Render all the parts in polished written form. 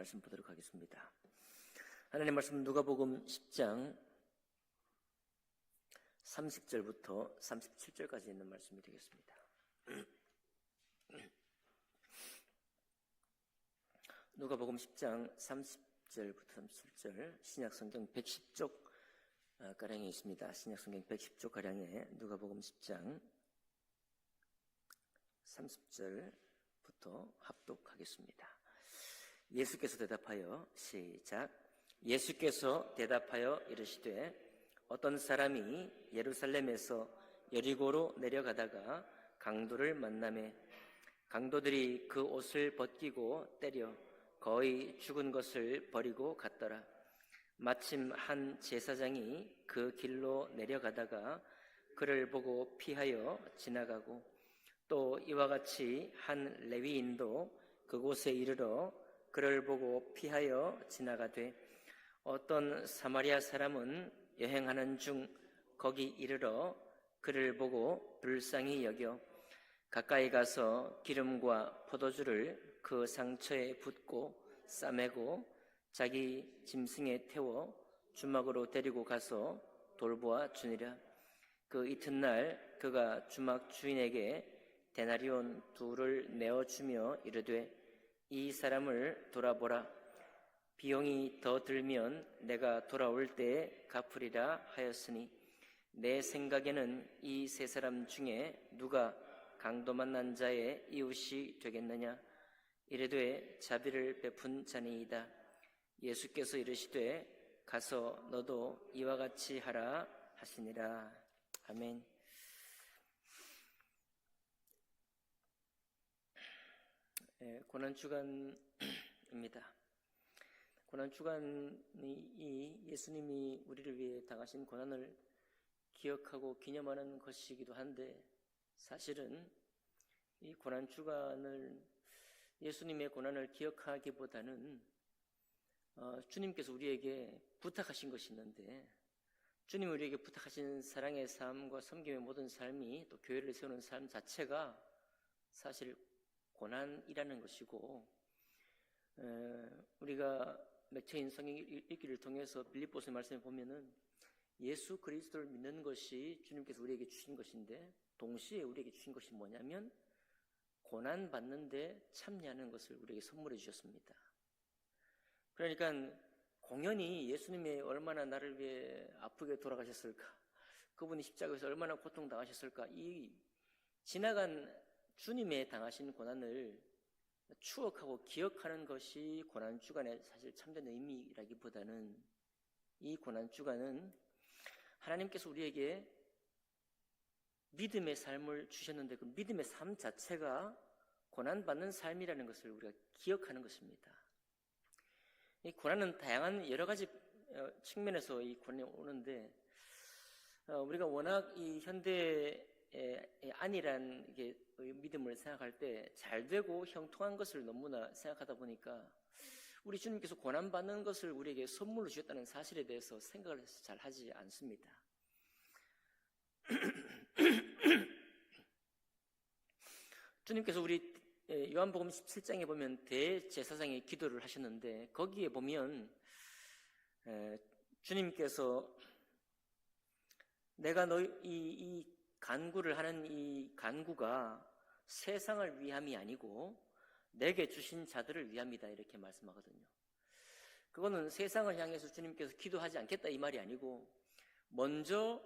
말씀 보도록 하겠습니다. 하나님 말씀 누가복음 10장 30절부터 37절까지 있는 말씀이 되겠습니다. 누가복음 10장 30절부터 37절, 신약성경 110쪽 가량에 있습니다. 신약성경 110쪽 가량에 누가복음 10장 30절부터 합독하겠습니다. 예수께서 대답하여 시작. 예수께서 대답하여 이르시되 어떤 사람이 예루살렘에서 여리고로 내려가다가 강도를 만나매 강도들이 그 옷을 벗기고 때려 거의 죽은 것을 버리고 갔더라. 마침 한 제사장이 그 길로 내려가다가 그를 보고 피하여 지나가고 또 이와 같이 한 레위인도 그곳에 이르러 그를 보고 피하여 지나가되 어떤 사마리아 사람은 여행하는 중 거기 이르러 그를 보고 불쌍히 여겨 가까이 가서 기름과 포도주를 그 상처에 붓고 싸매고 자기 짐승에 태워 주막으로 데리고 가서 돌보아 주니라. 그 이튿날 그가 주막 주인에게 데나리온 2를 내어주며 이르되 이 사람을 돌아보라. 비용이 더 들면 내가 돌아올 때에 갚으리라 하였으니 내 생각에는 이 3사람 중에 누가 강도 만난 자의 이웃이 되겠느냐. 이르되 자비를 베푼 자니이다. 예수께서 이르시되 가서 너도 이와 같이 하라 하시니라. 아멘. 고난주간입니다. 고난주간이 예수님이 우리를 위해 당하신 고난을 기억하고 기념하는 것이기도 한데, 사실은 이 고난주간을 예수님의 고난을 기억하기보다는 주님께서 우리에게 부탁하신 것이 있는데, 주님이 우리에게 부탁하신 사랑의 삶과 섬김의 모든 삶이 또 교회를 세우는 삶 자체가 사실 고난이라는 것이고, 우리가 맥체인 성경 읽기를 통해서 빌립보서의 말씀을 보면은 예수 그리스도를 믿는 것이 주님께서 우리에게 주신 것인데, 동시에 우리에게 주신 것이 뭐냐면 고난 받는데 참여하는 것을 우리에게 선물해 주셨습니다. 그러니까 공연히 예수님이 얼마나 나를 위해 아프게 돌아가셨을까, 그분이 십자가에서 얼마나 고통당하셨을까, 이 지나간 주님의 당하신 고난을 추억하고 기억하는 것이 고난주간의 사실 참된 의미라기보다는, 이 고난주간은 하나님께서 우리에게 믿음의 삶을 주셨는데 그 믿음의 삶 자체가 고난받는 삶이라는 것을 우리가 기억하는 것입니다. 이 고난은 다양한 여러 가지 측면에서 이 고난이 오는데, 우리가 워낙 이 현대의 안일한 믿음을 생각할 때 잘되고 형통한 것을 너무나 생각하다 보니까 우리 주님께서 고난받는 것을 우리에게 선물로 주셨다는 사실에 대해서 생각을 잘 하지 않습니다. 주님께서 우리 요한복음 17장에 보면 대제사장의 기도를 하셨는데, 거기에 보면 주님께서 내가 이 간구를 하는 이 간구가 세상을 위함이 아니고 내게 주신 자들을 위함이다, 이렇게 말씀하거든요. 그거는 세상을 향해서 주님께서 기도하지 않겠다 이 말이 아니고, 먼저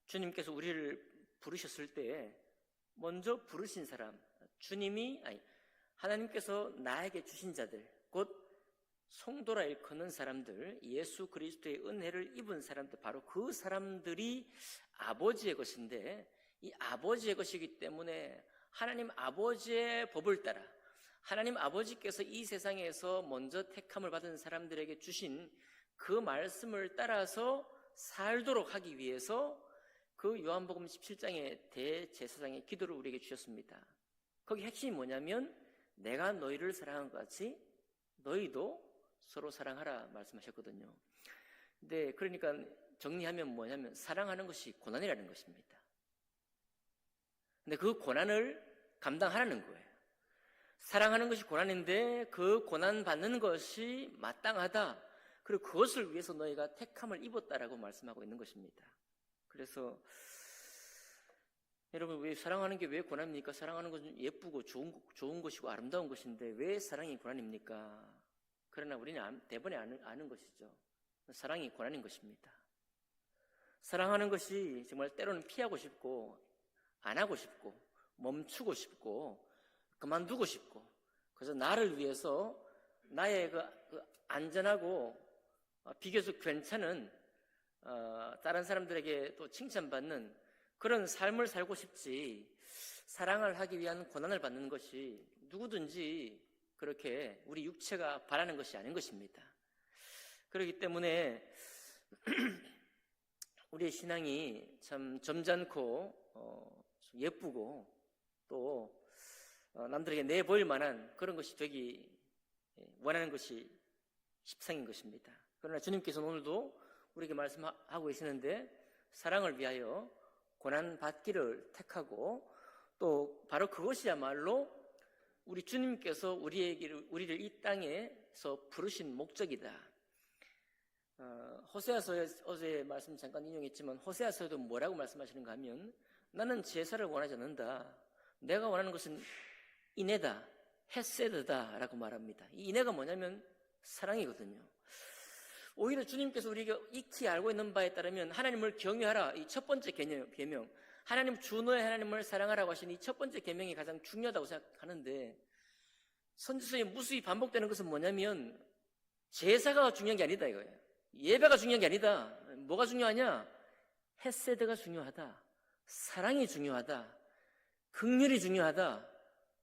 주님께서 우리를 부르셨을 때 먼저 부르신 사람, 하나님께서 나에게 주신 자들, 곧 성도라 일컫는 사람들, 예수 그리스도의 은혜를 입은 사람들, 바로 그 사람들이 아버지의 것인데, 이 아버지의 것이기 때문에 하나님 아버지의 법을 따라 하나님 아버지께서 이 세상에서 먼저 택함을 받은 사람들에게 주신 그 말씀을 따라서 살도록 하기 위해서 그 요한복음 17장의 대제사장의 기도를 우리에게 주셨습니다. 거기 핵심이 뭐냐면 내가 너희를 사랑한 것 같이 너희도 서로 사랑하라 말씀하셨거든요. 근데 그러니까 정리하면 뭐냐면 사랑하는 것이 고난이라는 것입니다. 근데 그 고난을 감당하라는 거예요. 사랑하는 것이 고난인데 그 고난 받는 것이 마땅하다. 그리고 그것을 위해서 너희가 택함을 입었다라고 말씀하고 있는 것입니다. 그래서 여러분, 왜 사랑하는 게 왜 고난입니까? 사랑하는 것은 예쁘고 좋은 것이고 아름다운 것인데 왜 사랑이 고난입니까? 그러나 우리는 대번에 아는 것이죠. 사랑이 고난인 것입니다. 사랑하는 것이 정말 때로는 피하고 싶고 안 하고 싶고 멈추고 싶고 그만두고 싶고, 그래서 나를 위해서 나의 그 안전하고 비교적 괜찮은 다른 사람들에게 또 칭찬받는 그런 삶을 살고 싶지, 사랑을 하기 위한 고난을 받는 것이 누구든지 그렇게 우리 육체가 바라는 것이 아닌 것입니다. 그렇기 때문에 우리의 신앙이 참 점잖고 예쁘고 또 남들에게 내보일 만한 그런 것이 되기 원하는 것이 십상인 것입니다. 그러나 주님께서는 오늘도 우리에게 말씀하고 계시는데, 사랑을 위하여 고난 받기를 택하고, 또 바로 그것이야말로 우리 주님께서 우리를 이 땅에서 부르신 목적이다. 호세아서에 어제 말씀 잠깐 인용했지만, 호세아서에도 뭐라고 말씀하시는가 하면, 나는 제사를 원하지 않는다. 내가 원하는 것은 인애다, 헤세드다 라고 말합니다. 이 인애가 뭐냐면 사랑이거든요. 오히려 주님께서 우리가 익히 알고 있는 바에 따르면 하나님을 경외하라, 이 첫 번째 계명, 하나님 주 너의 하나님을 사랑하라고 하신 이 첫 번째 계명이 가장 중요하다고 생각하는데, 선지서에 무수히 반복되는 것은 뭐냐면 제사가 중요한 게 아니다 이거예요. 예배가 중요한 게 아니다. 뭐가 중요하냐? 헤세드가 중요하다, 사랑이 중요하다, 긍휼이 중요하다,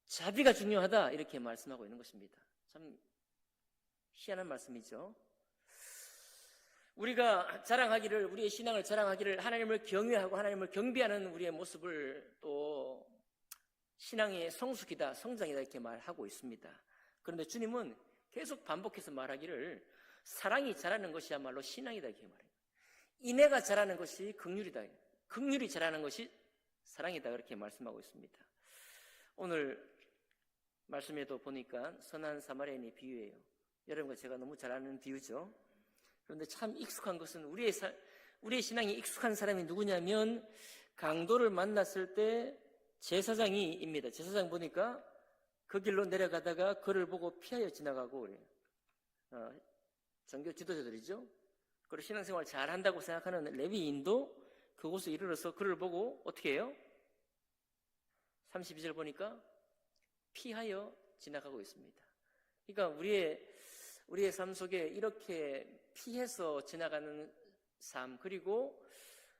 자비가 중요하다, 이렇게 말씀하고 있는 것입니다. 참 희한한 말씀이죠. 우리가 자랑하기를, 우리의 신앙을 자랑하기를, 하나님을 경외하고 하나님을 경배하는 우리의 모습을 또 신앙의 성숙이다, 성장이다 이렇게 말하고 있습니다. 그런데 주님은 계속 반복해서 말하기를 사랑이 자라는 것이야말로 신앙이다 이렇게 말해요. 인애가 자라는 것이 긍휼이다, 긍휼이 자라는 것이 사랑이다 그렇게 말씀하고 있습니다. 오늘 말씀에도 보니까 선한 사마리아인의 비유예요. 여러분과 제가 너무 잘 아는 비유죠. 그런데 참 익숙한 것은 우리의 신앙이 익숙한 사람이 누구냐면 강도를 만났을 때 제사장입니다. 제사장 보니까 그 길로 내려가다가 그를 보고 피하여 지나가고 그래요. 종교 지도자들이죠. 그리고 신앙생활 잘한다고 생각하는 레위인도 그곳에 이르러서 그를 보고 어떻게 해요? 32절 보니까 피하여 지나가고 있습니다. 그러니까 우리의 삶 속에 이렇게 피해서 지나가는 삶, 그리고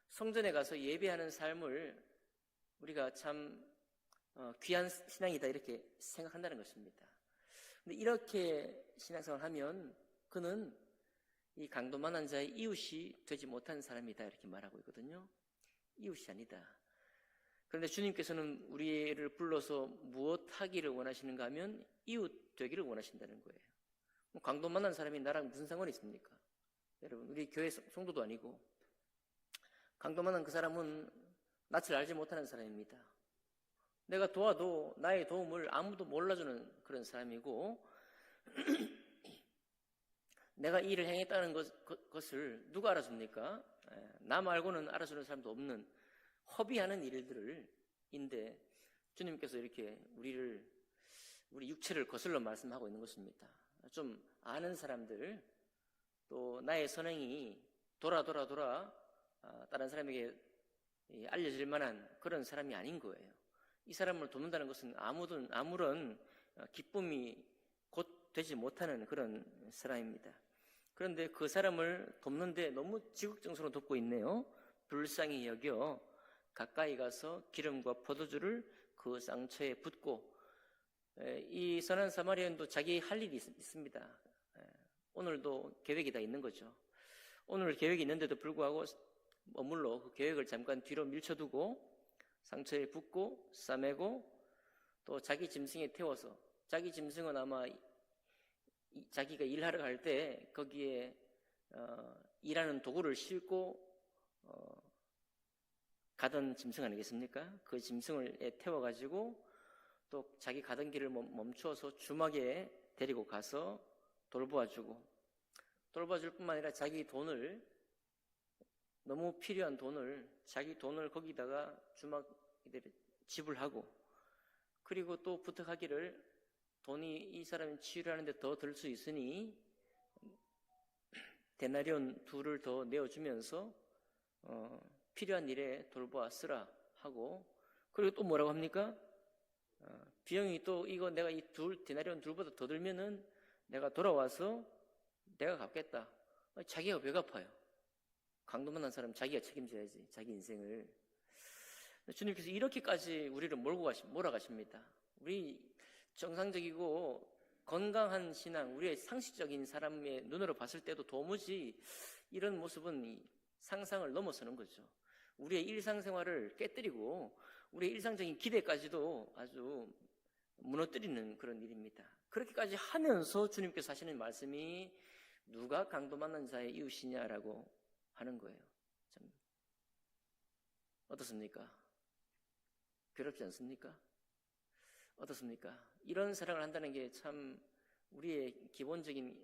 성전에 가서 예배하는 삶을 우리가 참 귀한 신앙이다 이렇게 생각한다는 것입니다. 근데 이렇게 신앙생활을 하면 그는 이 강도만한 자의 이웃이 되지 못한 사람이다 이렇게 말하고 있거든요. 이웃이 아니다. 그런데 주님께서는 우리를 불러서 무엇 하기를 원하시는가 하면 이웃 되기를 원하신다는 거예요. 강도 만난 사람이 나랑 무슨 상관이 있습니까? 여러분, 우리 교회 성도도 아니고 강도 만난 그 사람은 낯을 알지 못하는 사람입니다. 내가 도와도 나의 도움을 아무도 몰라주는 그런 사람이고 내가 이 일을 행했다는 것을 누가 알아줍니까? 나 말고는 알아주는 사람도 없는 허비하는 일들인데 주님께서 이렇게 우리 육체를 거슬러 말씀하고 있는 것입니다. 좀 아는 사람들, 또 나의 선행이 돌아 다른 사람에게 알려질 만한 그런 사람이 아닌 거예요. 이 사람을 돕는다는 것은 아무런 기쁨이 곧 되지 못하는 그런 사람입니다. 그런데 그 사람을 돕는데 너무 지극정성으로 돕고 있네요. 불쌍히 여겨 가까이 가서 기름과 포도주를 그 상처에 붓고, 이 선한 사마리아인도 자기 할 일이 있습니다. 오늘도 계획이 다 있는 거죠. 오늘 계획이 있는데도 불구하고 머물러 그 계획을 잠깐 뒤로 밀쳐두고 상처에 붓고 싸매고 또 자기 짐승에 태워서, 자기 짐승은 아마 자기가 일하러 갈 때 거기에 일하는 도구를 싣고 가던 짐승 아니겠습니까? 그 짐승을 태워가지고 또 자기 가던 길을 멈추어서 주막에 데리고 가서 돌보아주고, 돌봐줄 뿐만 아니라 자기 돈을, 너무 필요한 돈을, 자기 돈을 거기다가 주막에 지불하고, 그리고 또 부탁하기를 돈이 이 사람이 치유를 하는데 더 들 수 있으니 데나리온 2를 더 내어주면서 필요한 일에 돌보아 쓰라 하고, 그리고 또 뭐라고 합니까? 비용이 또 이거 내가 이 데나리온 2보다 더 들면은 내가 돌아와서 내가 갚겠다. 자기가 왜 갚아요? 강도 만난 사람 자기가 책임져야지, 자기 인생을. 주님께서 이렇게까지 우리를 몰아가십니다. 우리 정상적이고 건강한 신앙, 우리의 상식적인 사람의 눈으로 봤을 때도 도무지 이런 모습은 상상을 넘어서는 거죠. 우리의 일상생활을 깨뜨리고 우리의 일상적인 기대까지도 아주 무너뜨리는 그런 일입니다. 그렇게까지 하면서 주님께서 하시는 말씀이 누가 강도 만난 자의 이웃이냐라고 하는 거예요. 참 어떻습니까? 괴롭지 않습니까? 어떻습니까? 이런 사랑을 한다는 게 참 우리의 기본적인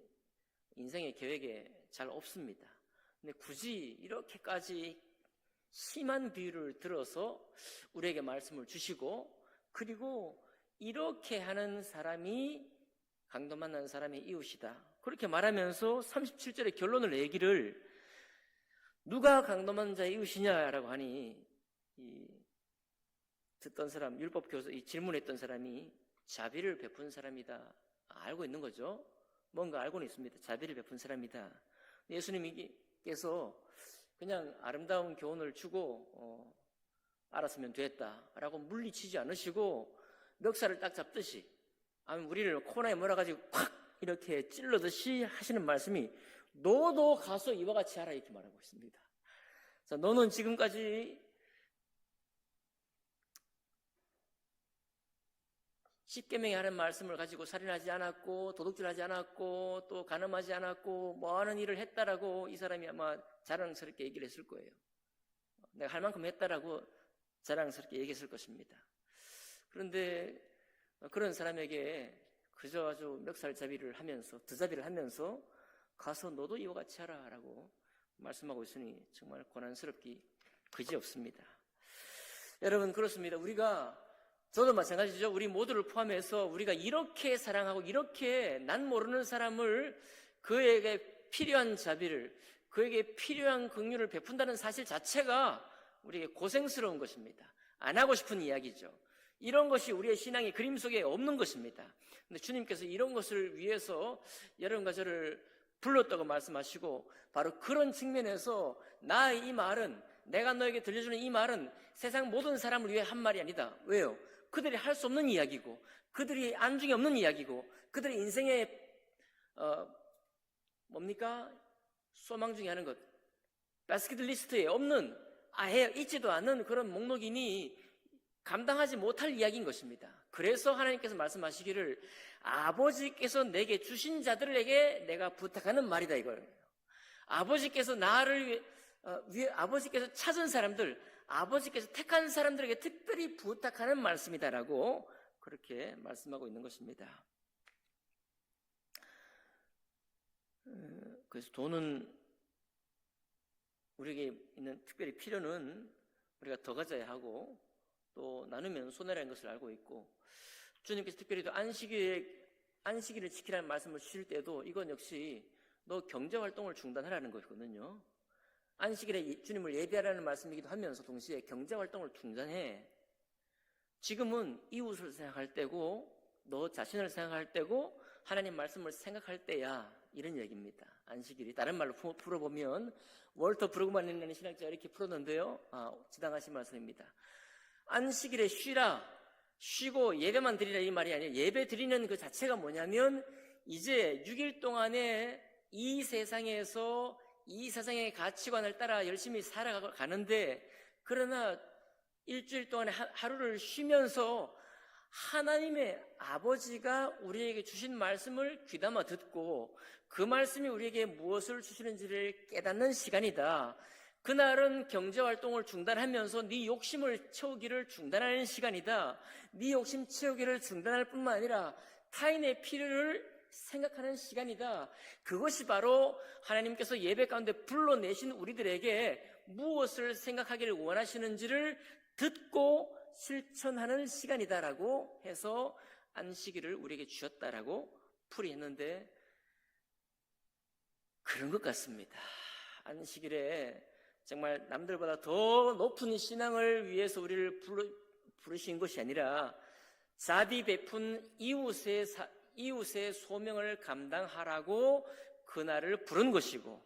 인생의 계획에 잘 없습니다. 근데 굳이 이렇게까지 심한 비유를 들어서 우리에게 말씀을 주시고, 그리고 이렇게 하는 사람이 강도 만난 사람의 이웃이다, 그렇게 말하면서 37절의 결론을 내기를, 누가 강도 만난 자의 이웃이냐라고 하니 듣던 사람, 율법 교수, 질문했던 사람이 자비를 베푼 사람이다 알고 있는 거죠. 뭔가 알고는 있습니다. 자비를 베푼 사람이다. 예수님께서 그냥 아름다운 교훈을 주고 알았으면 됐다라고 물리치지 않으시고 멱살을 딱 잡듯이, 아니면 우리를 코너에 몰아가지고 콱 이렇게 찔러듯이 하시는 말씀이, 너도 가서 이와 같이 하라, 이렇게 말하고 있습니다. 자, 너는 지금까지 10계명에 하는 말씀을 가지고 살인하지 않았고 도둑질하지 않았고 또 간음하지 않았고 뭐 하는 일을 했다라고 이 사람이 아마 자랑스럽게 얘기를 했을 거예요. 내가 할 만큼 했다라고 자랑스럽게 얘기했을 것입니다. 그런데 그런 사람에게 그저 아주 멱살잡이를 하면서, 드잡이를 하면서 가서 너도 이와 같이 하라 라고 말씀하고 있으니 정말 고난스럽기 그지없습니다. 여러분, 그렇습니다. 저도 마찬가지죠. 우리 모두를 포함해서 우리가 이렇게 사랑하고 이렇게 난 모르는 사람을, 그에게 필요한 자비를, 그에게 필요한 긍휼을 베푼다는 사실 자체가 우리에게 고생스러운 것입니다. 안 하고 싶은 이야기죠. 이런 것이 우리의 신앙의 그림 속에 없는 것입니다. 근데 주님께서 이런 것을 위해서 여러분과 저를 불렀다고 말씀하시고, 바로 그런 측면에서 나의 이 말은, 내가 너에게 들려주는 이 말은 세상 모든 사람을 위해 한 말이 아니다. 왜요? 그들이 할 수 없는 이야기고, 그들이 안중에 없는 이야기고, 그들의 인생의 소망 중에 하는 것, 바스켓리스트에 없는, 아예 있지도 않는 그런 목록이니 감당하지 못할 이야기인 것입니다. 그래서 하나님께서 말씀하시기를, 아버지께서 내게 주신 자들에게 내가 부탁하는 말이다, 이거예요. 아버지께서 아버지께서 찾은 사람들, 아버지께서 택한 사람들에게 특별히 부탁하는 말씀이다라고 그렇게 말씀하고 있는 것입니다. 그래서 돈은, 우리에게 있는 특별히 필요는 우리가 더 가져야 하고, 또 나누면 손해라는 것을 알고 있고, 주님께서 특별히 또 안식일을 지키라는 말씀을 주실 때도 이건 역시 너 경제활동을 중단하라는 것이거든요. 안식일에 주님을 예배하라는 말씀이기도 하면서 동시에 경제활동을 중단해. 지금은 이웃을 생각할 때고 너 자신을 생각할 때고 하나님 말씀을 생각할 때야, 이런 얘기입니다. 안식일이 다른 말로 풀어보면, 월터 브루그만이라는 신학자가 이렇게 풀었는데요, 지당하신 말씀입니다. 안식일에 쉬고 예배만 드리라, 이 말이 아니에요. 예배 드리는 그 자체가 뭐냐면, 이제 6일 동안에 이 세상에서 이 세상의 가치관을 따라 열심히 살아가는데, 그러나 일주일 동안에 하루를 쉬면서 하나님의 아버지가 우리에게 주신 말씀을 귀담아 듣고 그 말씀이 우리에게 무엇을 주시는지를 깨닫는 시간이다. 그날은 경제활동을 중단하면서 네 욕심을 채우기를 중단하는 시간이다. 네 욕심 채우기를 중단할 뿐만 아니라 타인의 필요를 생각하는 시간이다. 그것이 바로 하나님께서 예배 가운데 불러내신 우리들에게 무엇을 생각하기를 원하시는지를 듣고 실천하는 시간이다라고 해서 안식일을 우리에게 주셨다라고 풀이했는데, 그런 것 같습니다. 안식일에 정말 남들보다 더 높은 신앙을 위해서 우리를 부르신 것이 아니라 자비 베푼 이웃의 소명을 감당하라고 그날을 부른 것이고,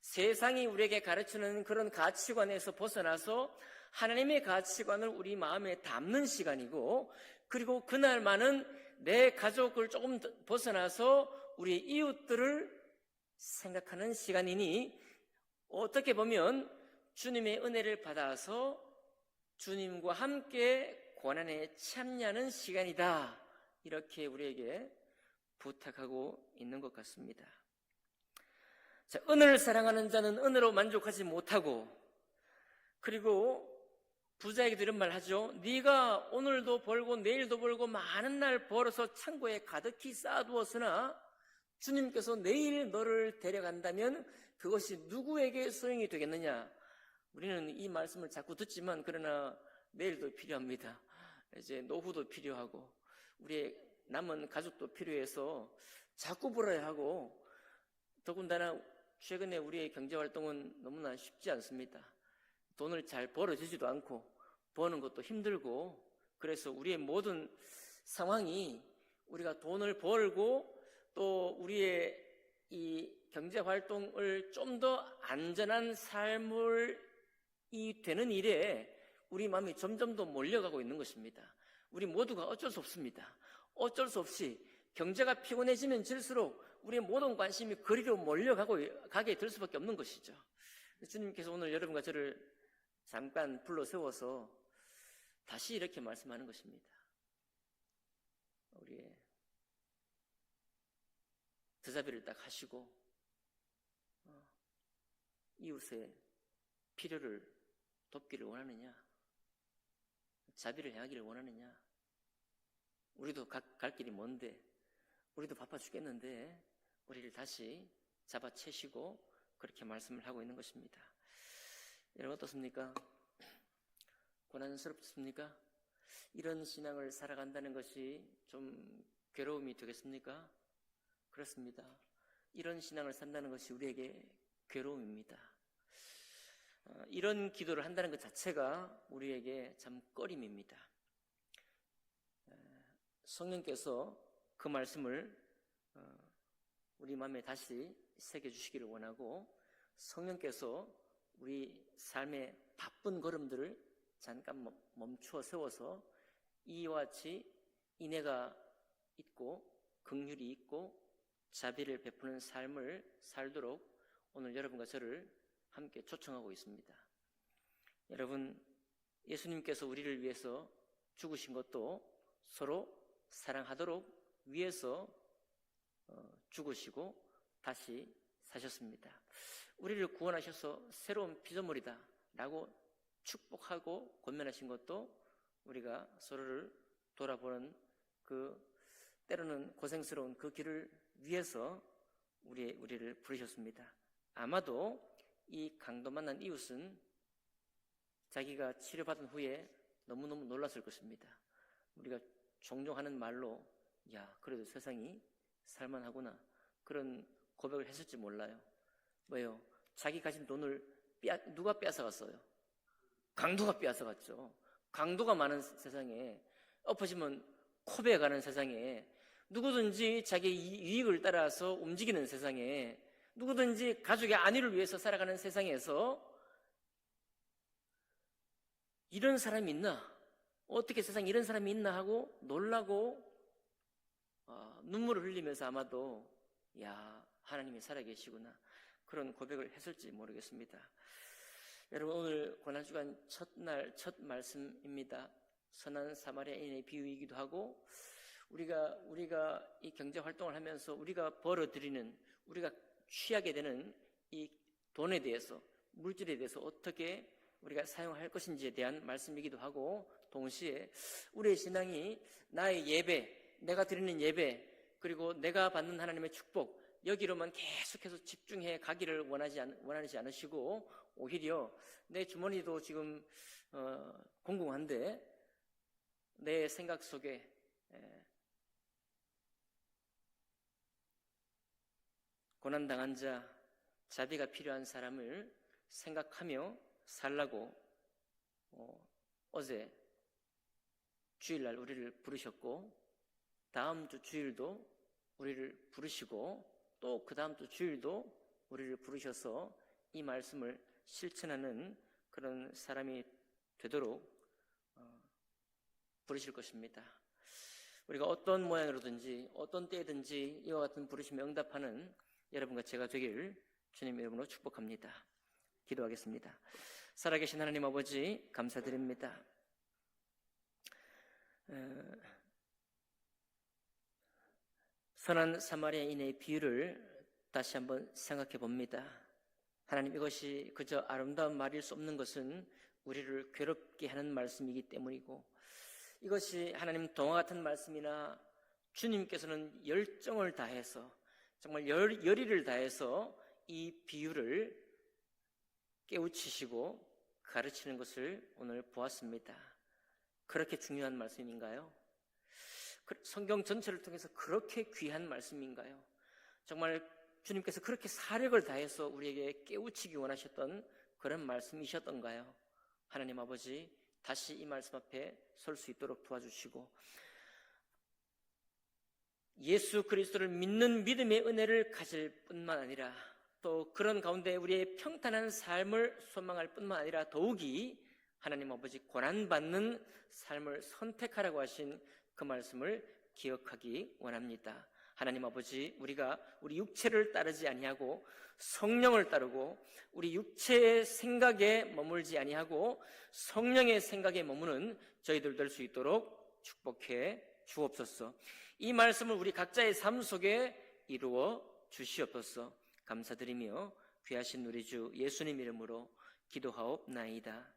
세상이 우리에게 가르치는 그런 가치관에서 벗어나서 하나님의 가치관을 우리 마음에 담는 시간이고, 그리고 그날만은 내 가족을 조금 벗어나서 우리 이웃들을 생각하는 시간이니, 어떻게 보면 주님의 은혜를 받아서 주님과 함께 고난에 참여하는 시간이다, 이렇게 우리에게 부탁하고 있는 것 같습니다. 자, 은혜를 사랑하는 자는 은혜로 만족하지 못하고, 그리고 부자에게도 이런 말 하죠. 네가 오늘도 벌고 내일도 벌고 많은 날 벌어서 창고에 가득히 쌓아두었으나 주님께서 내일 너를 데려간다면 그것이 누구에게 소용이 되겠느냐? 우리는 이 말씀을 자꾸 듣지만, 그러나 내일도 필요합니다. 이제 노후도 필요하고 우리의 남은 가족도 필요해서 자꾸 벌어야 하고, 더군다나 최근에 우리의 경제활동은 너무나 쉽지 않습니다. 돈을 잘 벌어지지도 않고 버는 것도 힘들고, 그래서 우리의 모든 상황이 우리가 돈을 벌고 또 우리의 이 경제활동을 좀 더 안전한 삶이 되는 일에 우리 마음이 점점 더 몰려가고 있는 것입니다. 우리 모두가 어쩔 수 없습니다. 어쩔 수 없이 경제가 피곤해지면 질수록 우리의 모든 관심이 그리로 몰려가게 될 수밖에 없는 것이죠. 주님께서 오늘 여러분과 저를 잠깐 불러 세워서 다시 이렇게 말씀하는 것입니다. 우리의 드자비를 딱 하시고 이웃의 필요를 돕기를 원하느냐? 자비를 행하기를 원하느냐? 우리도 갈 길이 먼데, 우리도 바빠 죽겠는데 우리를 다시 잡아채시고 그렇게 말씀을 하고 있는 것입니다. 여러분 어떻습니까? 고난스럽습니까? 이런 신앙을 살아간다는 것이 좀 괴로움이 되겠습니까? 그렇습니다. 이런 신앙을 산다는 것이 우리에게 괴로움입니다. 이런 기도를 한다는 것 자체가 우리에게 참 꺼림입니다. 성령께서 그 말씀을 우리 마음에 다시 새겨주시기를 원하고, 성령께서 우리 삶의 바쁜 걸음들을 잠깐 멈추어 세워서 이와 같이 인애가 있고 긍휼이 있고 자비를 베푸는 삶을 살도록 오늘 여러분과 저를 함께 초청하고 있습니다. 여러분, 예수님께서 우리를 위해서 죽으신 것도 서로 사랑하도록 위해서 죽으시고 다시 사셨습니다. 우리를 구원하셔서 새로운 피조물이다 라고 축복하고 권면하신 것도 우리가 서로를 돌아보는 그 때로는 고생스러운 그 길을 위해서 우리를 부르셨습니다. 아마도 이 강도 만난 이웃은 자기가 치료받은 후에 너무너무 놀랐을 것입니다. 우리가 종종 하는 말로 야, 그래도 세상이 살만하구나, 그런 고백을 했을지 몰라요. 왜요? 자기 가진 돈을 누가 빼앗아갔어요? 강도가 빼앗아갔죠. 강도가 많은 세상에, 엎어지면 코베에 가는 세상에, 누구든지 자기 이익을 따라서 움직이는 세상에, 누구든지 가족의 안위를 위해서 살아가는 세상에서 이런 사람이 있나? 어떻게 세상에 이런 사람이 있나 하고 놀라고 눈물을 흘리면서 아마도 야, 하나님이 살아계시구나, 그런 고백을 했을지 모르겠습니다. 여러분, 오늘 고난주간 첫날 첫 말씀입니다. 선한 사마리아인의 비유이기도 하고, 우리가 이 경제활동을 하면서 우리가 벌어들이는, 우리가 취하게 되는 이 돈에 대해서, 물질에 대해서 어떻게 우리가 사용할 것인지에 대한 말씀이기도 하고, 동시에 우리의 신앙이 나의 예배, 내가 드리는 예배, 그리고 내가 받는 하나님의 축복, 여기로만 계속해서 집중해 가기를 원하지 않으시고, 오히려 내 주머니도 지금 공공한데 내 생각 속에 고난당한 자, 자비가 필요한 사람을 생각하며 살라고 어제 주일날 우리를 부르셨고, 다음 주 주일도 우리를 부르시고, 또 그 다음 주 주일도 우리를 부르셔서 이 말씀을 실천하는 그런 사람이 되도록 부르실 것입니다. 우리가 어떤 모양으로든지 어떤 때든지 이와 같은 부르심에 응답하는 여러분과 제가 되길 주님의 이름으로 축복합니다. 기도하겠습니다. 살아계신 하나님 아버지, 감사드립니다. 선한 사마리아인의 비유를 다시 한번 생각해 봅니다. 하나님, 이것이 그저 아름다운 말일 수 없는 것은 우리를 괴롭게 하는 말씀이기 때문이고, 이것이 하나님 동화 같은 말씀이나 주님께서는 열정을 다해서, 정말 열의를 다해서 이 비유를 깨우치시고 가르치는 것을 오늘 보았습니다. 그렇게 중요한 말씀인가요? 성경 전체를 통해서 그렇게 귀한 말씀인가요? 정말 주님께서 그렇게 사력을 다해서 우리에게 깨우치기 원하셨던 그런 말씀이셨던가요? 하나님 아버지, 다시 이 말씀 앞에 설 수 있도록 도와주시고, 예수 그리스도를 믿는 믿음의 은혜를 가질 뿐만 아니라, 또 그런 가운데 우리의 평탄한 삶을 소망할 뿐만 아니라, 더욱이 하나님 아버지 고난받는 삶을 선택하라고 하신 그 말씀을 기억하기 원합니다. 하나님 아버지, 우리가 우리 육체를 따르지 아니하고 성령을 따르고, 우리 육체의 생각에 머물지 아니하고 성령의 생각에 머무는 저희들 될 수 있도록 축복해 주옵소서. 이 말씀을 우리 각자의 삶 속에 이루어 주시옵소서. 감사드리며 귀하신 우리 주 예수님 이름으로 기도하옵나이다.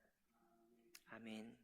아멘.